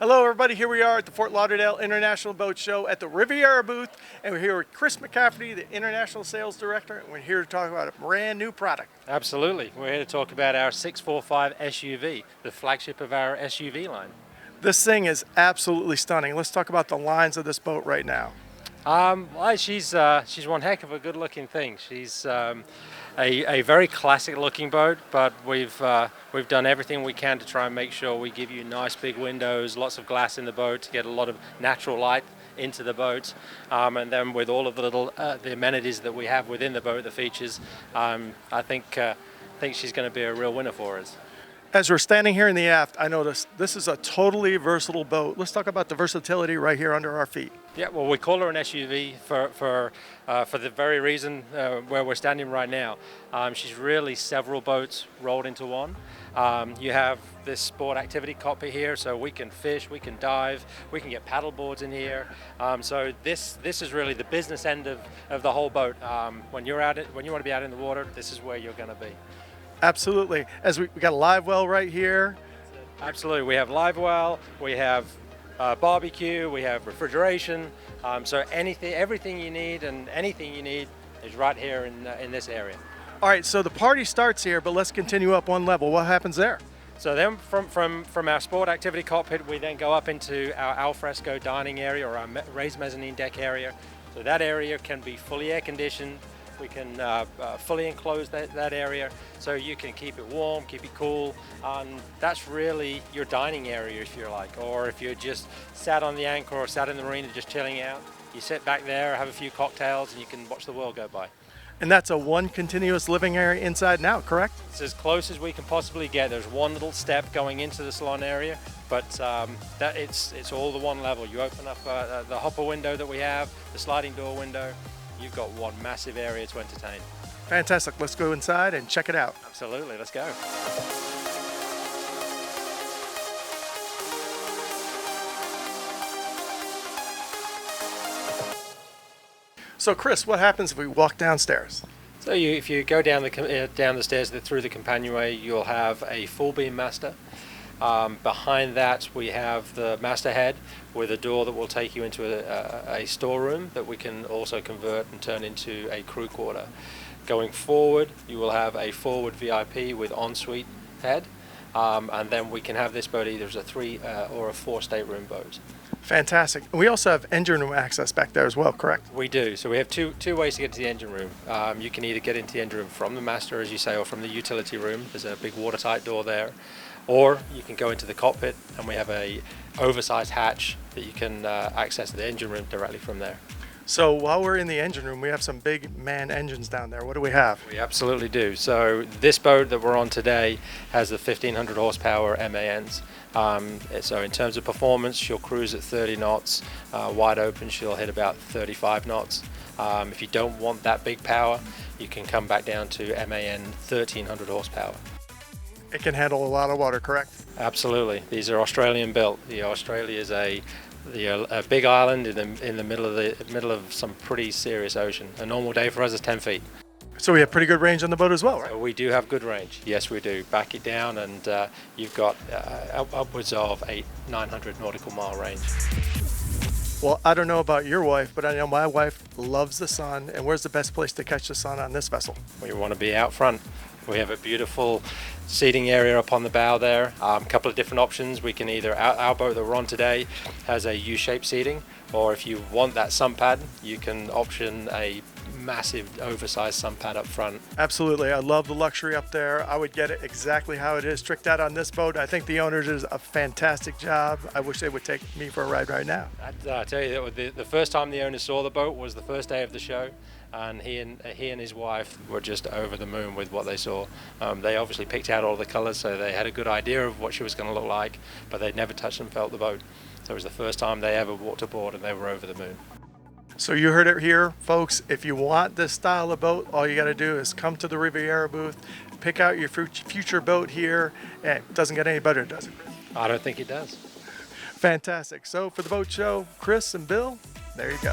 Hello everybody, here we are at the Fort Lauderdale International Boat Show at the Riviera booth, and we're here with Chris McCafferty, the International Sales Director, and we're here to talk about a brand new product. Absolutely. We're here to talk about our 645 SUV, the flagship of our SUV line. This thing is absolutely stunning. Let's talk about the lines of this boat right now. Well, she's one heck of a good-looking thing. She's a very classic-looking boat, but we've done everything we can to try and make sure we give you nice big windows, lots of glass in the boat to get a lot of natural light into the boat, and then with all of the little the amenities that we have within the boat, the features, I think she's going to be a real winner for us. As we're standing here in the aft, I noticed this is a totally versatile boat. Let's talk about the versatility right here under our feet. Yeah, well, we call her an SUV for the very reason where we're standing right now. She's really several boats rolled into one. You have this sport activity cockpit here, so we can fish, we can dive, we can get paddle boards in here. So this is really the business end of the whole boat. When you want to be out in the water, this is where you're going to be. Absolutely. As we got a live well right here. Absolutely. We have live well, we have barbecue, we have refrigeration. So everything you need and anything you need is right here in this area. All right, so the party starts here, but let's continue up one level. What happens there? So then from our sport activity cockpit, we then go up into our alfresco dining area or our raised mezzanine deck area. So that area can be fully air conditioned. We can fully enclose that area so you can keep it warm, keep it cool, and that's really your dining area if you like. Or if you're just sat on the anchor or sat in the marina just chilling out, you sit back there, have a few cocktails, and you can watch the world go by. And that's a one continuous living area inside now, correct? It's as close as we can possibly get. There's one little step going into the salon area, but it's all the one level. You open up the hopper window that we have, the sliding door window. You've got one massive area to entertain. Fantastic. Let's go inside and check it out. Absolutely. Let's go. So, Chris, what happens if we walk downstairs? So if you go down the stairs through the companionway, you'll have a full beam master. Behind that we have the masterhead with a door that will take you into a storeroom that we can also convert and turn into a crew quarter. Going forward, you will have a forward VIP with ensuite head, and then we can have this boat either as a 3 or a 4 stateroom boat. Fantastic. And we also have engine room access back there as well, correct? We do. So we have two ways to get to the engine room. You can either get into the engine room from the master, as you say, or from the utility room. There's a big watertight door there. Or you can go into the cockpit, and we have a oversized hatch that you can access the engine room directly from there. So while we're in the engine room, we have some big man engines down there. What do we have? We absolutely do. So this boat that we're on today has the 1500 horsepower MANs. So in terms of performance, she'll cruise at 30 knots. Wide open, she'll hit about 35 knots. If you don't want that big power, you can come back down to MAN 1300 horsepower. It can handle a lot of water, correct? Absolutely. These are Australian built. Australia is a big island in the middle of some pretty serious ocean. A normal day for us is 10 feet. So we have pretty good range on the boat as well, right? So we do have good range. Yes, we do. Back it down, and you've got upwards of 900 nautical mile range. Well, I don't know about your wife, but I know my wife loves the sun. And where's the best place to catch the sun on this vessel? We want to be out front. We have a beautiful seating area up on the bow there. A couple of different options. We can either, our boat that we're on today has a U-shaped seating, or if you want that sun pad, you can option a massive oversized sun pad up front. Absolutely. I love the luxury up there. I would get it exactly how it is tricked out on this boat. I think the owners did a fantastic job. I wish they would take me for a ride right now. I tell you, the first time the owners saw the boat was the first day of the show, and he and his wife were just over the moon with what they saw. They obviously picked out all the colors, so they had a good idea of what she was going to look like, but they'd never touched and felt the boat. So it was the first time they ever walked aboard, and they were over the moon. So you heard it here, folks. If you want this style of boat, all you got to do is come to the Riviera booth, pick out your future boat here, and it doesn't get any better, does it? I don't think it does. Fantastic. So for the boat show, Chris and Bill, there you go.